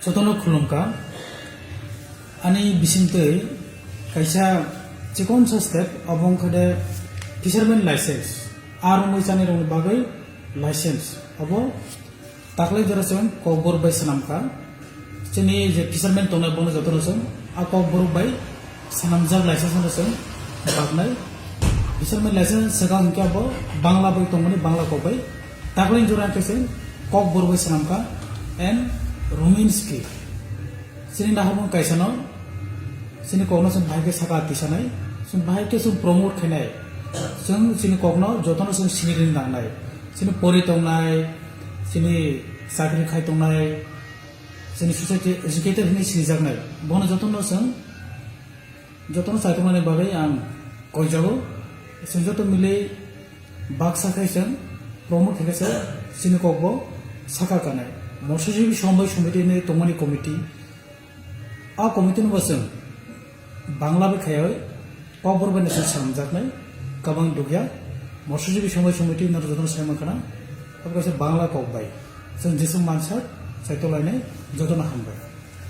Sotono khulumka ani bisingtei kaisa chikon sa step abong khade fisherman license aro moisani rong bagai license abo taklai jarasen kobor bai sanamka chini je fisherman tona bono jotono son a kobor bai sanamjak license no son bagnai fisherman license saga hingka bo bangla bai tongmani bangla ko bai taklai jora kesen kobor bai sanamka and Ruminski sini nahabon kaisano sini kokno sun bhai ke saka tisanai sun bhai ke sun promote khenai sun sini kokno jotono sun sini rin dangnai sini pori tongnai sini sakri khai tongnai sini society educated ni sini jagnai bono jotono saitongani bagai ang koijago sun joto mile baksa khaisen promote khese sini kokbo saka kanai মৎস্যজীবী সমবায় সমিতি নে তমনি committee আ committee নবসং Bangla বেখায় কবর বানেছে সামজাকনাই কাবাং দুগিয়া মৎস্যজীবী সমবায় সমিতি না যতন সাইমাখানা অবকাশে বাংলা কববাই जों जेसुं मानसा साइतलायनाय जतन हामबाय।